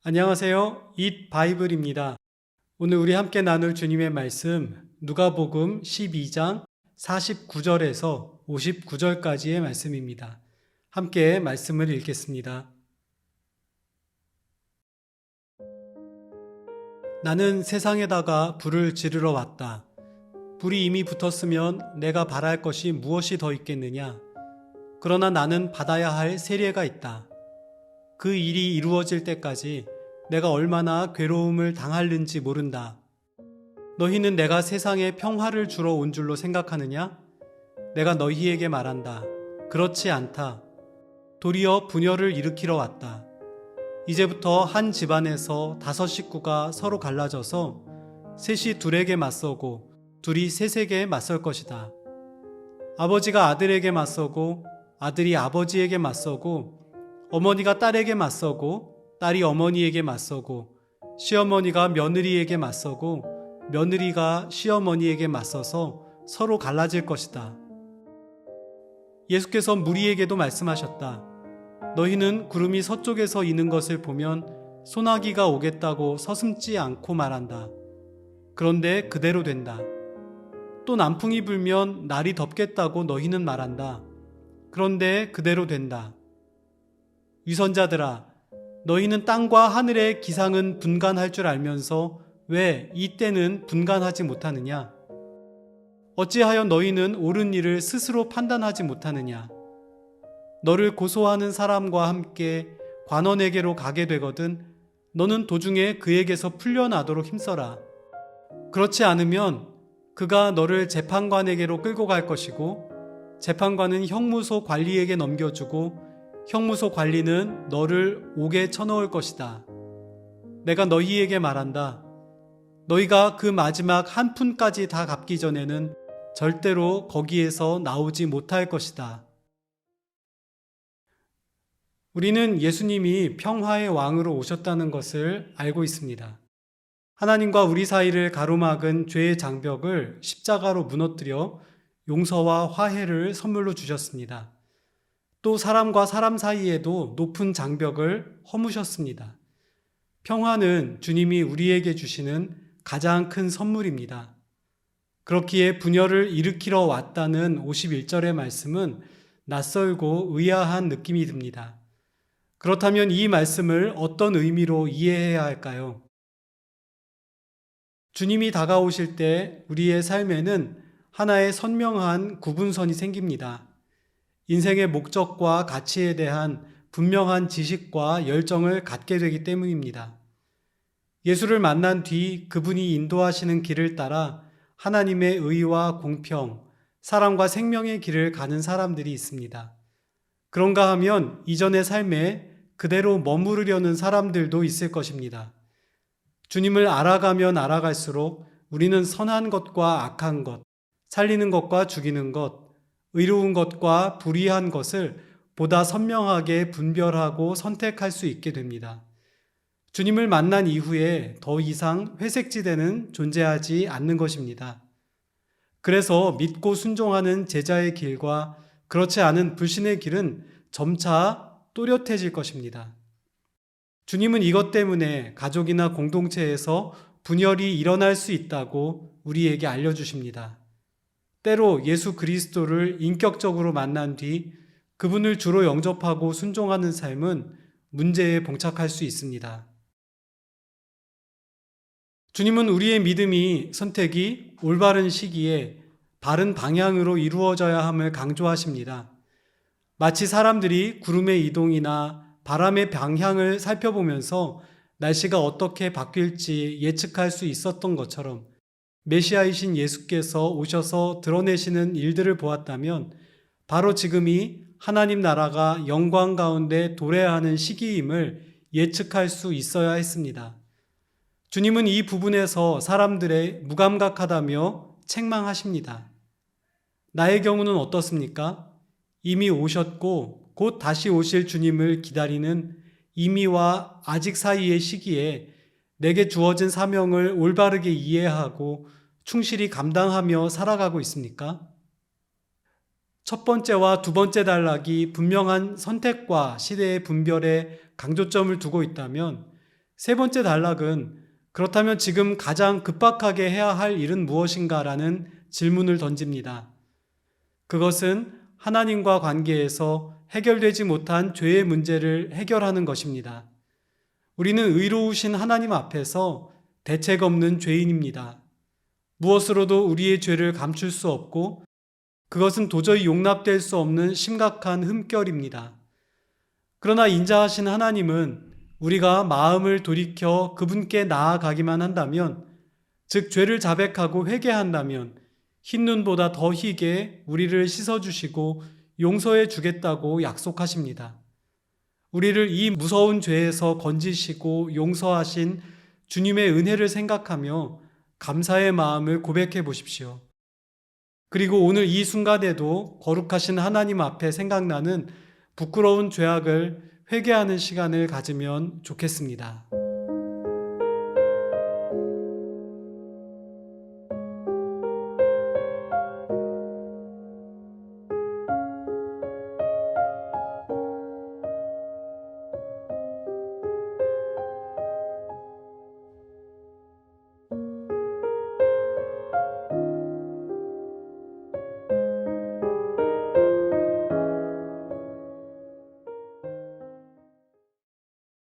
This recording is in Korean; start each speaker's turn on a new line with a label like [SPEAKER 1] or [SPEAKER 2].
[SPEAKER 1] 안녕하세요. 잇 바이블입니다. 오늘 우리 함께 나눌 주님의 말씀 누가복음 12장 49절에서 59절까지의 말씀입니다. 함께 말씀을 읽겠습니다. 나는 세상에다가 불을 지르러 왔다. 불이 이미 붙었으면 내가 바랄 것이 무엇이 더 있겠느냐? 그러나 나는 받아야 할 세례가 있다. 그 일이 이루어질 때까지 내가 얼마나 괴로움을 당하는지 모른다. 너희는 내가 세상에 평화를 주러 온 줄로 생각하느냐? 내가 너희에게 말한다. 그렇지 않다. 도리어 분열을 일으키러 왔다. 이제부터 한 집안에서 5 식구가 서로 갈라져서 셋이 둘에게 맞서고 둘이 셋에게 맞설 것이다. 아버지가 아들에게 맞서고 아들이 아버지에게 맞서고 어머니가 딸에게 맞서고 딸이 어머니에게 맞서고 시어머니가 며느리에게 맞서고 며느리가 시어머니에게 맞서서 서로 갈라질 것이다. 예수께서 무리에게도 말씀하셨다. 너희는 구름이 서쪽에서 이는 것을 보면 소나기가 오겠다고 서슴지 않고 말한다. 그런데 그대로 된다. 또 남풍이 불면 날이 덥겠다고 너희는 말한다. 그런데 그대로 된다. 위선자들아, 너희는 땅과 하늘의 기상은 분간할 줄 알면서 왜 이때는 분간하지 못하느냐? 어찌하여 너희는 옳은 일을 스스로 판단하지 못하느냐? 너를 고소하는 사람과 함께 관원에게로 가게 되거든 너는 도중에 그에게서 풀려나도록 힘써라. 그렇지 않으면 그가 너를 재판관에게로 끌고 갈 것이고 재판관은 형무소 관리에게 넘겨주고 형무소 관리는 너를 옥에 쳐넣을 것이다. 내가 너희에게 말한다. 너희가 그 마지막 한 푼까지 다 갚기 전에는 절대로 거기에서 나오지 못할 것이다. 우리는 예수님이 평화의 왕으로 오셨다는 것을 알고 있습니다. 하나님과 우리 사이를 가로막은 죄의 장벽을 십자가로 무너뜨려 용서와 화해를 선물로 주셨습니다. 또 사람과 사람 사이에도 높은 장벽을 허무셨습니다. 평화는 주님이 우리에게 주시는 가장 큰 선물입니다. 그렇기에 분열을 일으키러 왔다는 51절의 말씀은 낯설고 의아한 느낌이 듭니다. 그렇다면 이 말씀을 어떤 의미로 이해해야 할까요? 주님이 다가오실 때 우리의 삶에는 하나의 선명한 구분선이 생깁니다. 인생의 목적과 가치에 대한 분명한 지식과 열정을 갖게 되기 때문입니다. 예수를 만난 뒤 그분이 인도하시는 길을 따라 하나님의 의와 공평, 사랑과 생명의 길을 가는 사람들이 있습니다. 그런가 하면 이전의 삶에 그대로 머무르려는 사람들도 있을 것입니다. 주님을 알아가면 알아갈수록 우리는 선한 것과 악한 것, 살리는 것과 죽이는 것, 의로운 것과 불의한 것을 보다 선명하게 분별하고 선택할 수 있게 됩니다. 주님을 만난 이후에 더 이상 회색지대는 존재하지 않는 것입니다. 그래서 믿고 순종하는 제자의 길과 그렇지 않은 불신의 길은 점차 또렷해질 것입니다. 주님은 이것 때문에 가족이나 공동체에서 분열이 일어날 수 있다고 우리에게 알려주십니다. 때로 예수 그리스도를 인격적으로 만난 뒤 그분을 주로 영접하고 순종하는 삶은 문제에 봉착할 수 있습니다. 주님은 우리의 믿음이 선택이 올바른 시기에 바른 방향으로 이루어져야 함을 강조하십니다. 마치 사람들이 구름의 이동이나 바람의 방향을 살펴보면서 날씨가 어떻게 바뀔지 예측할 수 있었던 것처럼 메시아이신 예수께서 오셔서 드러내시는 일들을 보았다면 바로 지금이 하나님 나라가 영광 가운데 도래하는 시기임을 예측할 수 있어야 했습니다. 주님은 이 부분에서 사람들의 무감각하다며 책망하십니다. 나의 경우는 어떻습니까? 이미 오셨고 곧 다시 오실 주님을 기다리는 이미와 아직 사이의 시기에 내게 주어진 사명을 올바르게 이해하고 충실히 감당하며 살아가고 있습니까? 첫 번째와 두 번째 단락이 분명한 선택과 시대의 분별에 강조점을 두고 있다면 세 번째 단락은 그렇다면 지금 가장 급박하게 해야 할 일은 무엇인가라는 질문을 던집니다. 그것은 하나님과 관계에서 해결되지 못한 죄의 문제를 해결하는 것입니다. 우리는 의로우신 하나님 앞에서 대책 없는 죄인입니다. 무엇으로도 우리의 죄를 감출 수 없고 그것은 도저히 용납될 수 없는 심각한 흠결입니다. 그러나 인자하신 하나님은 우리가 마음을 돌이켜 그분께 나아가기만 한다면, 즉 죄를 자백하고 회개한다면 흰 눈보다 더 희게 우리를 씻어주시고 용서해 주겠다고 약속하십니다. 우리를 이 무서운 죄에서 건지시고 용서하신 주님의 은혜를 생각하며 감사의 마음을 고백해 보십시오. 그리고 오늘 이 순간에도 거룩하신 하나님 앞에 생각나는 부끄러운 죄악을 회개하는 시간을 가지면 좋겠습니다.